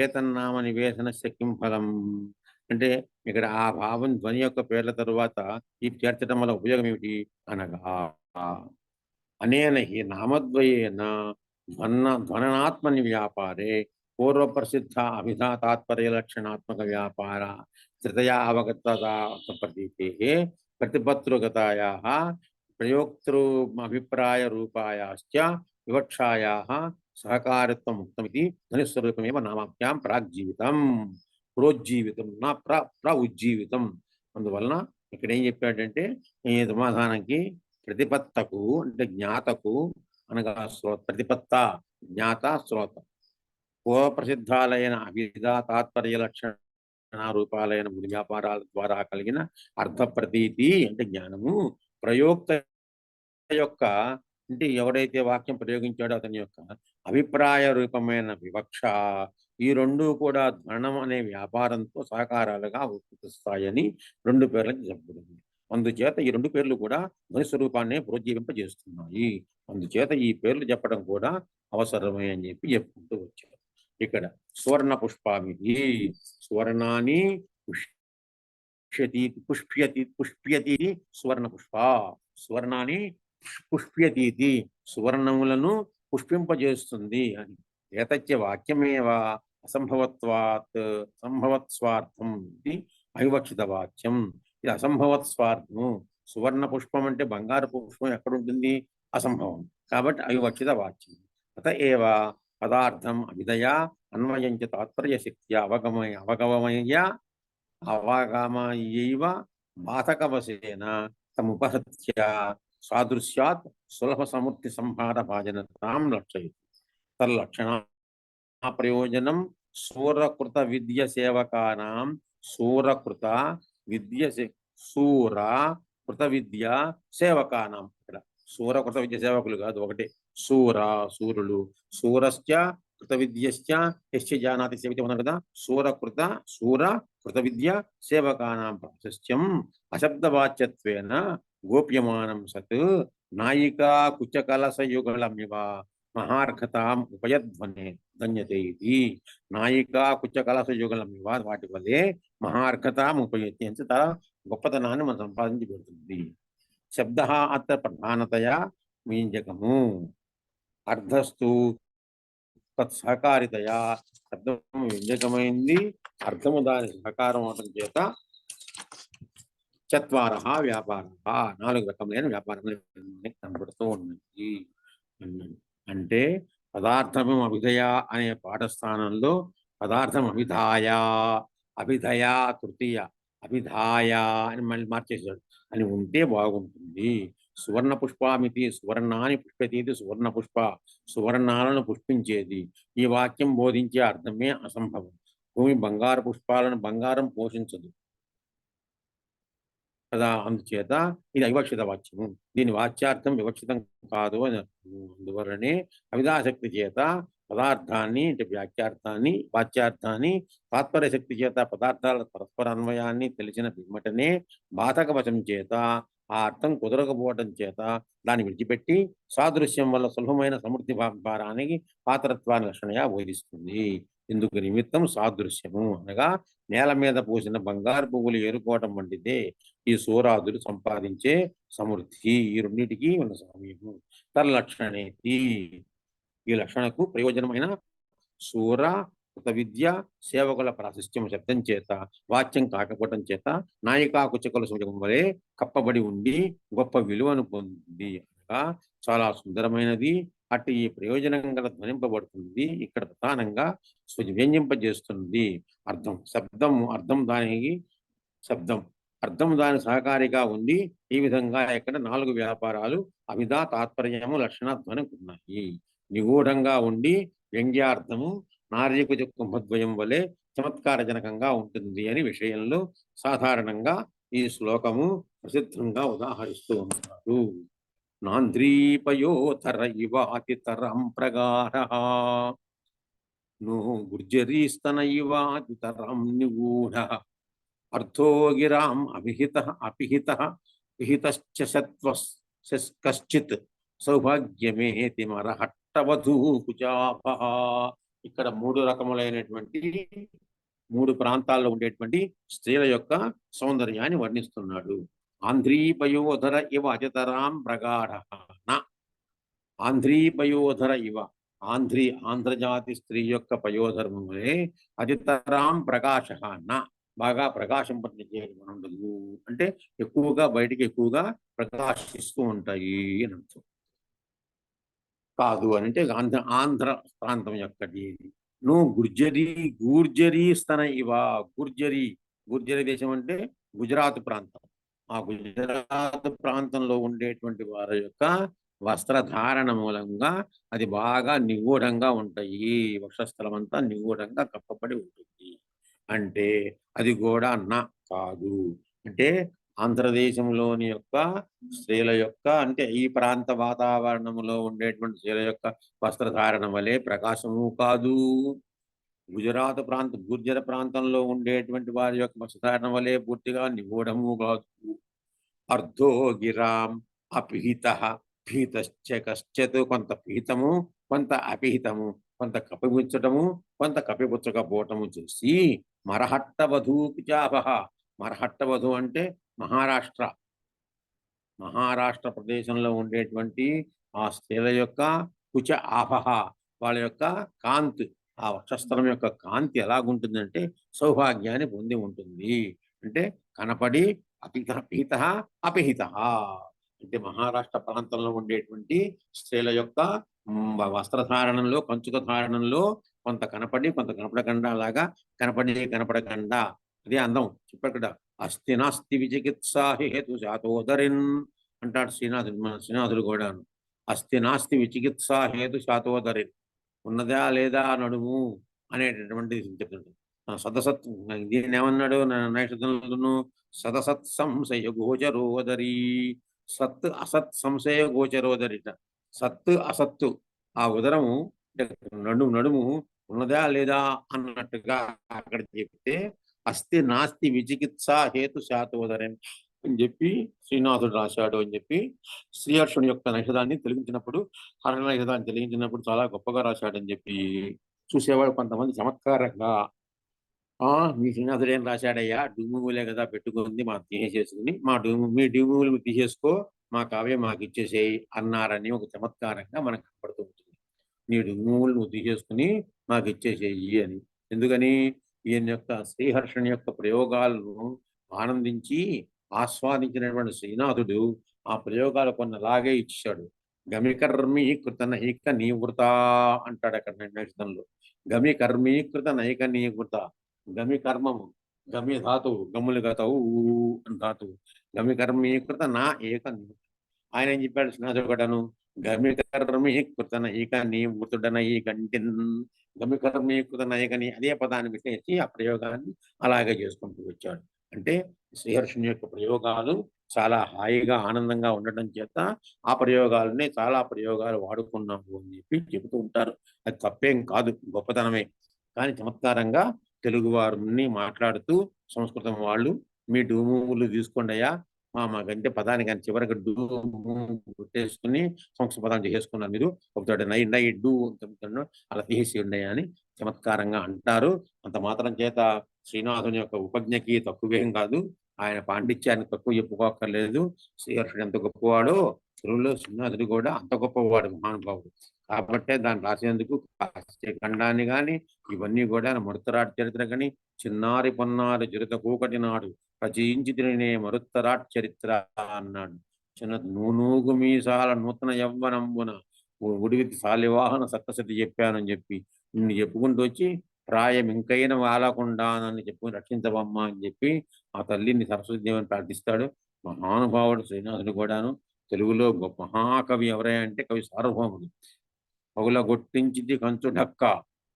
ఏతన్నామ నివేశనస్య కిం ఫలం అంటే ఇక్కడ ఆ భావం ధ్వని యొక్క పేర్ల తరువాత ఈ చేర్చడం వల్ల ఉపయోగం ఏమిటి అనగా అనేన హి నామద్వయేన ధ్వననాత్మని వ్యాపారే పూర్వప్రసిద్ధ అభిధా తాత్పర్య లక్షణాత్మక వ్యాపార ధృతయా అవగతదా ప్రతీతే ప్రతిపత్రుగతాయాః ప్రయోక్తృ అభిప్రాయ రూపాయాశ్చ వివక్షాయాః సహకారిత్వం ముక్తమితి ధ్వనిస్వరూపమేవ నామాభ్యాం ప్రాగ్జీవితం ప్రోజ్జీవితం నా ఉజ్జీవితం. అందువలన ఇక్కడ ఏం చెప్పాడంటే ఈ సమాధానానికి ప్రతిపత్తకు అంటే జ్ఞాతకు అనగా ప్రతిపత్త జ్ఞాత శ్రోత పూర్వప్రసిద్ధాలైన అభిధ తాత్పర్య లక్షణ రూపాలైన వ్యాపారాల ద్వారా కలిగిన అర్థ ప్రతీతి అంటే జ్ఞానము, ప్రయోక్త యొక్క అంటే ఎవరైతే వాక్యం ప్రయోగించాడో అతని యొక్క అభిప్రాయ రూపమైన వివక్ష, ఈ రెండు కూడా ధ్వనం అనే వ్యాపారంతో సహకారాలుగా ఉపకరిస్తాయని 2 పేర్లకు చెప్పబడింది. అందుచేత ఈ 2 పేర్లు కూడా ధ్వని స్వరూపాన్ని ప్రోజ్జీవింపజేస్తున్నాయి. అందుచేత ఈ పేర్లు చెప్పడం కూడా అవసరమే అని చెప్పి చెప్పుకుంటూ వచ్చారు. ఇక్కడ సువర్ణ పుష్పామిది సువర్ణాన్ని పుష్ప్యతి సువర్ణ పుష్ప సువర్ణాన్ని పుష్ప్యతీతి సువర్ణములను పుష్పింపజేస్తుంది అని. ఏతత్య వాక్యమేవ అసంభవత్వాత్ సంభవత్స్వార్థం ఇది అవివక్షిత వాక్యం. ఇది అసంభవత్ స్వార్థము. సువర్ణ పుష్పం అంటే బంగారు పుష్పం ఎక్కడుంటుంది? అసంభవం. కాబట్టి అవివక్షిత వాక్యం. అత ఏవ పదార్థం అవిధయా అన్వయంచ తాత్పర్య శక్తి అవగమయ అవగమయైవ బాధకవశేన తముపహత్య సాదృశ్యాత్ సులభ సమృద్ధి సంహార భాజనతాం లక్షయతి. తల్లక్షణ ప్రయోజనం సూరకృత విద్య సేవకానాం సూరకృత విద్య సేవకానాం. ఇక్కడ సూరకృత విద్య సేవకులు కాదు, ఒకటే సూరులు. సూరశ్చ కృత విద్యశ్చ యశ్చ జానాతి సేవితే ఉన్నారు కదా. సూర కృత విద్య సేవకానాం ప్రాశస్త్యం అశబ్దవాచ్యత్వేన గోప్యమానం సత్ నాయికా కుచకలసయుగళమివ మహార్ఘతాం ఉపయధ్వనే ధన్యతే ఇది. నాయికా కుచకలసయుగళమివ వాటి వల్లే మహార్ఘతాం ఉపయతి అంటే తన గొప్పతనాన్ని మనం సంపాదించి పెడుతుంది. శబ్ద అత్ర ప్రధానతయా మీంజకము అర్ధస్తు తత్సహకారితయా శబ్దము వ్యంజకమైంది, అర్థము దాని సహకారం అవడం చేత 4 వ్యాపార 4 రకములైన వ్యాపారములు కనబడుతూ ఉన్నాయి. అంటే పదార్థము అభిధయ అనే పాఠస్థానంలో పదార్థం అభిధయ తృతీయ అభిధాయ అని మళ్ళీ మార్చేశాడు అని ఉంటే బాగుంటుంది. సువర్ణ పుష్పామితి సువర్ణాన్ని పుష్పతీతి సువర్ణ పుష్ప సువర్ణాలను పుష్పించేది. ఈ వాక్యం బోధించే అర్థమే అసంభవం. భూమి బంగారు పుష్పాలను బంగారం పోషించదు కదా. అందుచేత ఇది అవివక్షిత వాక్యము. దీని వాచ్యార్థం వివక్షితం కాదు అని అందువలనే అవిధాశక్తి చేత పదార్థాన్ని అంటే వాచ్యార్థాన్ని తాత్పర్య శక్తి చేత పదార్థాల పరస్పర అన్వయాన్ని తెలిసిన పిమ్మటనే బాధక వశం చేత ఆ అర్థం కుదరకపోవడం చేత దాన్ని విడిచిపెట్టి సాదృశ్యం వల్ల సులభమైన సమృద్ధి భారానికి పాత్రత్వాన్ని లక్షణంగా బోధిస్తుంది. ఇందుకు నిమిత్తం సాదృశ్యము అనగా నేల మీద పూసిన బంగారు పువ్వులు ఏరుకోవటం వంటిదే ఈ సూరాదులు సంపాదించే సమృద్ధి. ఈ రెండింటికి ఉన్న సమయము తల్లక్షణేతి. ఈ లక్షణకు ప్రయోజనమైన సూర కృత విద్య సేవకుల ప్రాశస్త్యం శబ్దం చేత వాచ్యం కాకపోవటం చేత నాయికా కుచకుల సూచకం వలె కప్పబడి ఉండి గొప్ప విలువను పొందింది అనగా చాలా సుందరమైనది. అటు ఈ ప్రయోజనం గల ధ్వనింపబడుతుంది. ఇక్కడ ప్రధానంగా వ్యంజింపజేస్తుంది అర్థం. అర్థం దానికి శబ్దం అర్థం దాని సహకారిగా ఉంది. ఈ విధంగా ఇక్కడ 4 వ్యాపారాలు అభిధా తాత్పర్యము లక్షణాధ్వనికి ఉన్నాయి. నిగూఢంగా ఉండి వ్యంగ్యార్థము నార్యకుజ కుంభద్వయం వలె చమత్కారజనకంగా ఉంటుంది అని విషయంలో సాధారణంగా ఈ శ్లోకము ప్రసిద్ధంగా ఉదాహరిస్తూ ఉంటారు. నాంద్రీపయోధర ఇవాతితరం ప్రగాఢ నో గుర్జరీస్తన ఇవాతితరం నిగూఢ అర్థో గిరాం అభిహిత అపిహిత విహితశ్చ కశ్చిత్ సౌభాగ్యమేతి మరహట్టవధూ కుచాభ. ఇక్కడ 3 రకములైనటువంటి 3 ప్రాంతాల్లో ఉండేటువంటి స్త్రీల యొక్క సౌందర్యాన్ని వర్ణిస్తున్నాడు. ఆంధ్రీపయోధర ఇవ అజతరాం ప్రగాఢ. ఆంధ్రీపయోధర ఇవ ఆంధ్రజాతి స్త్రీ యొక్క పయోధర్మములే అజితరాం ప్రకాశ బాగా ప్రకాశింపజేయబడదు అంటే ఎక్కువగా బయటికి ఎక్కువగా ప్రకాశిస్తూ ఉంటాయి అని అర్థం. కాదు అని అంటే ఆంధ్ర ప్రాంతం యొక్కది. నువ్వు గూర్జరీ స్తన ఇవ. గుర్జరీ దేశం అంటే గుజరాత్ ప్రాంతం. ఆ గుజరాత్ ప్రాంతంలో ఉండేటువంటి వారి యొక్క వస్త్రధారణ మూలంగా అది బాగా నిగూఢంగా ఉంటాయి. వక్షస్థలం అంతా నిగూఢంగా కప్పబడి ఉంటుంది. అంటే అది కూడా కాదు అంటే ఆంధ్రదేశంలోని యొక్క స్త్రీల యొక్క అంటే ఈ ప్రాంత వాతావరణంలో ఉండేటువంటి స్త్రీల యొక్క వస్త్రధారణ వలె ప్రకాశము కాదు. గుర్జర ప్రాంతంలో ఉండేటువంటి వారి యొక్క వస్త్రధారణ వలె పూర్తిగా నిగూఢము కాదు. అర్ధో గిరాం అపిహిత పీతశ్చ కశ్చిత్ కొంత పీతము కొంత అపిహితము కొంత కప్పిపుచ్చటము కొంత కప్పిపుచ్చకపోవటము చేసి మరహట్టవధూపిచాపహ. మరహట్టవధు అంటే మహారాష్ట్ర ప్రదేశంలో ఉండేటువంటి ఆ స్త్రీల యొక్క కుచ ఆపహ వాళ్ళ యొక్క కాంతి ఆ వక్షస్థలం యొక్క కాంతి ఎలాగుంటుందంటే సౌభాగ్యాన్ని పొంది ఉంటుంది. అంటే కనపడి పీత అపిహిత అంటే మహారాష్ట్ర ప్రాంతంలో ఉండేటువంటి స్త్రీల యొక్క వస్త్రధారణంలో కంచుక ధారణంలో కొంత కనపడి కొంత కనపడకుండా లాగా కనపడకుండా అదే అందం చెప్పక్కడ. అస్థి నాస్తి విచికిత్సాహి హేతు శాతోదరిన్ అంటాడు శ్రీనాథుడు. మన శ్రీనాథుడు కూడాను అస్థి నాస్తి విచికిత్సా హేతు శాతోదరిన్ ఉన్నదా లేదా నడుము అనేటటువంటిది చెప్తుంటాడు. సదసత్ దీన్ని ఏమన్నాడు నైషధంలోను సదసత్ సంశయ గోచరోదరి. సత్ అసత్ సంశయ గోచరోదరిట. సత్ అసత్తు ఆ ఉదరము నడుము ఉన్నదా లేదా అన్నట్టుగా అక్కడ చెప్తే అస్థి నాస్తి విచికిత్స హేతు శాతోదరని అని చెప్పి శ్రీనాథుడు రాశాడు అని చెప్పి శ్రీహర్షుని యొక్క నైషధాన్ని తెలిగించినప్పుడు హరణ నైషధాన్ని తెలిగించినప్పుడు చాలా గొప్పగా రాశాడని చెప్పి చూసేవాడు కొంతమంది చమత్కారంగా మీ శ్రీనాథుడు ఏం రాశాడయ్యా డుమ్ములే కదా పెట్టుకుంది మా తీసేసుకుని మీ డుమ్ములు తీసేసుకో మా కావ్యం మాకు ఇచ్చేసేయి అన్నారని ఒక చమత్కారంగా మనకు కనపడుతూ ఉంటుంది. నీ డుమ్ములు నువ్వు తీసేసుకుని మాకు ఇచ్చేసేయి అని. ఎందుకని ఈయన యొక్క శ్రీహర్షుని యొక్క ప్రయోగాలను ఆనందించి ఆస్వాదించినటువంటి శ్రీనాథుడు ఆ ప్రయోగాలు కొన్నలాగే ఇచ్చాడు. గమికర్మీకృత నైక నీవృత అంటాడు అక్కడ నైషధంలో. గమికర్మీకృత నైక నీవృత. గమి కర్మము గమి ధాతువు గమ్ములు గతవు అని ధాతువు. గమికర్మీకృత నా ఏక. ఆయన ఏం చెప్పాడు శ్రీనాథుడు గమికర్మీకృత నైక నీవృతుడనై గంటిన్. గమికర్మీకృత నైకని అదే పదాన్ని విషయించి ఆ ప్రయోగాన్ని అలాగే చేసుకుంటూ వచ్చాడు. అంటే శ్రీహర్షుని యొక్క ప్రయోగాలు చాలా హాయిగా ఆనందంగా ఉండటం చేత ఆ ప్రయోగాలనే చాలా ప్రయోగాలు వాడుకున్నాము అని చెప్పి చెబుతూ ఉంటారు. అది తప్పేం కాదు, గొప్పతనమే. కానీ చమత్కారంగా తెలుగువారిని మాట్లాడుతూ సంస్కృతం వాళ్ళు మీ డూములు తీసుకోండి అయ్యా మాకంటే పదానికి కానీ చివరికి డూము కొట్టేసుకుని సంస్కృత పదం చేసుకున్నారు మీరు ఒకటి నై డూ అలా తీసేసి ఉండయా అని చమత్కారంగా అంటారు. అంత మాత్రం చేత శ్రీనాథుని యొక్క ఉపజ్ఞకి తక్కువేం కాదు. ఆయన పాండిత్యాన్ని తక్కువ చెప్పుకోక్కర్లేదు. శ్రీహర్షుడు ఎంత గొప్పవాడో తెలుగులో శ్రీనాథుడు కూడా అంత గొప్పవాడు మహానుభావుడు. కాబట్టే దాన్ని రాసేందుకు ఖండాన్ని కానీ ఇవన్నీ కూడా మరుత్తరాట్ చరిత్ర కానీ చిన్నారి పొన్నారి చరిత కూకటి నాడు రచయించి తినే మరుత్తరాట్ చరిత్ర అన్నాడు. చిన్న నూనూగు మీసాల నూతన యవ్వనంబున ఉడివితి సాలివాహన సక్కసతి చెప్పానని చెప్పి నిన్ను చెప్పుకుంటూ వచ్చి ప్రాయం ఇంకైనా వాలకుండా నన్ను చెప్పుకుని రక్షించవమ్మా అని చెప్పి ఆ తల్లిని సరస్వతీదేవిని ప్రార్థిస్తాడు. మహానుభావుడు శ్రీనాథుడు కూడాను. తెలుగులో గొప్ప మహాకవి ఎవరై అంటే కవి సార్వభౌముడు. పగులగొట్టించిది కంచుడక్క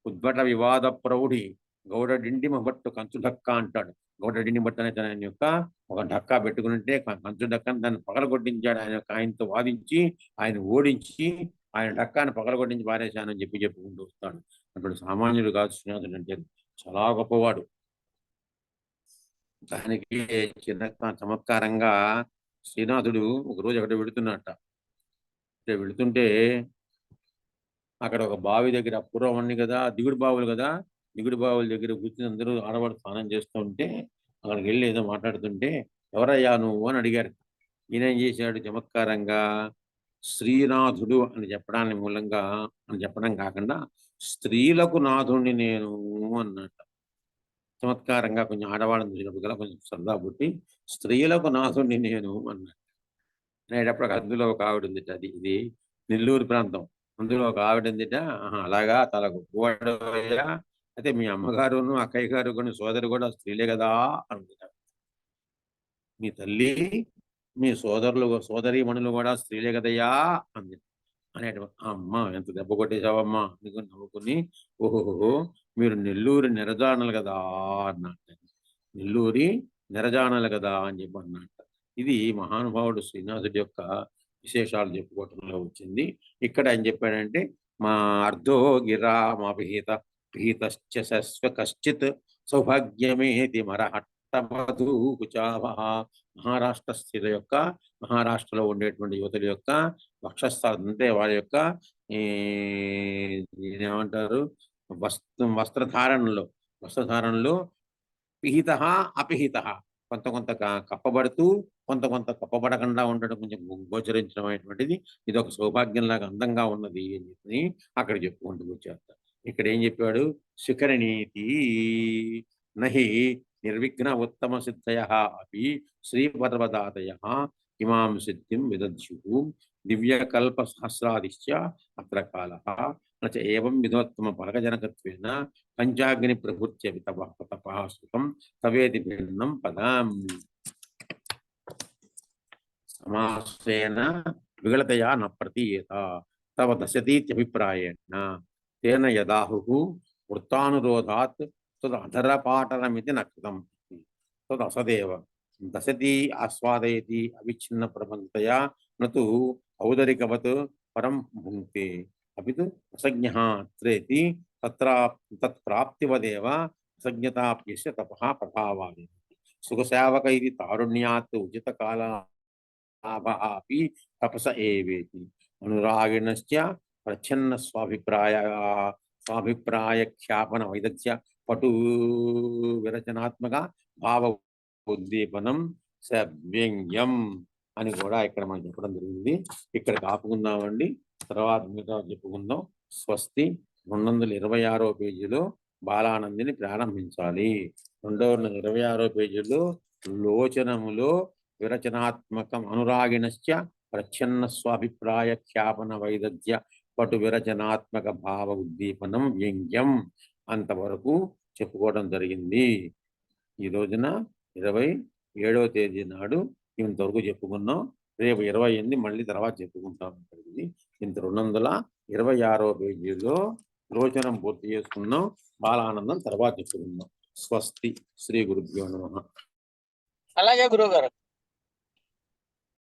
ఉద్భట వివాద ప్రౌఢి గౌడడిండి మబట్టు కంచుడక్క అంటాడు. గౌడడిండి బట్టు అనే ఆయన యొక్క ఒక డక్కా పెట్టుకుంటే కంచు డక్కని దాన్ని పగలగొట్టించాడు. ఆయనతో వాదించి ఆయన ఓడించి ఆయన డక్కాన్ని పగలగొట్టించి పారేశానని చెప్పుకుంటూ వస్తాడు. అటువంటి సామాన్యుడు కాదు శ్రీనాథుడు అంటే, చాలా గొప్పవాడు. దానికి చిన్న చమత్కారంగా శ్రీనాథుడు ఒకరోజు అక్కడ వెళుతున్నట్ట. వెళుతుంటే అక్కడ ఒక బావి దగ్గర పూర్వం అన్ని కదా దిగుడు బావులు కదా, దిగుడు బావుల దగ్గర కూర్చుని అందరూ ఆడవాడు స్నానం చేస్తూ ఉంటే అక్కడికి వెళ్ళి ఏదో మాట్లాడుతుంటే ఎవరయ్యా నువ్వు అని అడిగారు. ఈయన ఏం చేశాడు చమత్కారంగా శ్రీనాథుడు అని చెప్పడానికి మూలంగా అని చెప్పడం కాకుండా స్త్రీలకు నాథుడిని నేను అన్నట్టు. చమత్కారంగా కొంచెం ఆడవాళ్ళని చూసినప్పుడు కదా కొంచెం సరదా పుట్టి స్త్రీలకు నాథుడిని నేను అన్నట్టు అనేటప్పుడు అందులో ఒక ఆవిడ ఉంది. అది ఇది నెల్లూరు ప్రాంతం. అందులో ఒక ఆవిడ ఉందిట. అలాగా తల గొప్పవాడు అయితే మీ అమ్మగారును అక్కయ్య గారు కొన్ని సోదరు కూడా స్త్రీలే కదా అనుకుంట. మీ తల్లి మీ సోదరి మణులు కూడా స్త్రీలే కదయ్యా అంది. అనేటువంటి అమ్మ ఎంత దెబ్బ కొట్టేశావమ్మా నీకు నవ్వుకుని ఓహోహో మీరు నెల్లూరు నెరజానలు కదా అన్నట్టు. నెల్లూరి నెరజానలు కదా అని చెప్పి అన్నట్టు. ఇది మహానుభావుడు శ్రీనాథుడి యొక్క విశేషాలు చెప్పుకోవటంలో వచ్చింది. ఇక్కడ ఏం చెప్పాడంటే మా అర్ధో గిరా మా పిహితశ్చ శస్వ కశ్చిత్ సౌభాగ్యమేతి మరహట్టమధూకుచాభ. మహారాష్ట్ర స్త్రీల యొక్క మహారాష్ట్రలో ఉండేటువంటి యువతుల యొక్క వక్షస్థలం అంటే వారి యొక్క ఏమంటారు వస్త్రధారణలో పిహిత అపిహిత కొంత కొంత కప్పబడుతూ కొంత కొంత కప్పబడకుండా ఉండడం కొంచెం గోచరించడం అనేటువంటిది ఇది ఒక సౌభాగ్యంలాగా అందంగా ఉన్నది అని చెప్పి అక్కడ చెప్పుకుంటూ వచ్చారు. ఇక్కడ ఏం చెప్పాడు శిఖరణీతి నహి నిర్విఘ్న ఉత్తమ సిద్ధయ అపి శ్రీపదవదాతయ ఇమాం సిద్ధిం విదధ్యు దివ్యకల్ప సహస్రాదిశ్చ అత్ర కాలః నచ ఏవం విధోత్తమ పరగజనకత్వేన పంచాగ్ని ప్రభృత్య తపః సుఖం తవేది భిన్నం పదం సమాసేన విగళతయా న ప్రతీయత తవ దశతీత్యభిప్రాయేణ తేన యదాహుః వృత్తానురోధాత్ తదధరపాటనమితి న కృతం తదసదేవ దశతి ఆస్వాదయతి అవిచ్ఛిన్న ప్రబంధతయా నతు ఔదరికవత్ పరం భుంక్తే అపితు అసజ్ఞః అత్రేతి తత్ప్రాప్తివదేవ అసజ్ఞతాప్యస్య తపః ప్రభావాది సుఖసేవక ఇది తారుణ్యాత్ ఉచిత కాలాభః అపి తపస ఏవేతి అనురాగిణశ్చ ప్రచ్ఛన్న స్వాభిప్రాయ ఖ్యాపన వైదగ్ధ్య పటు విరచనాత్మక భావ ఉద్దీపనం సవ్యంగ్యం అని కూడా ఇక్కడ మనం చెప్పడం జరిగింది. ఇక్కడ ఆపుకుందామండి. తర్వాత మిగతా చెప్పుకుందాం. స్వస్తి 226వ పేజీలో బాలానందిని ప్రారంభించాలి. 226వ పేజీలో లోచనములో విరచనాత్మకం అనురాగిణశ్చ ప్రచ్ఛన్న స్వాభిప్రాయ ఖ్యాపన వైదగ్ధ్య పటు విరచనాత్మక భావ ఉద్దీపనం వ్యంగ్యం అంతవరకు చెప్పుకోవడం జరిగింది. ఈ రోజున 27వ తేదీ నాడు ఇంతవరకు చెప్పుకున్నాం. రేపు 28 మళ్ళీ తర్వాత చెప్పుకుంటాం. ఇంత 226వ పేజీలో లోచనం పూర్తి చేసుకున్నాం. బాలానందం తర్వాత చెప్పుకుందాం. స్వస్తి శ్రీ గురుభ్యో నమః. అలాగే గురువు గారు.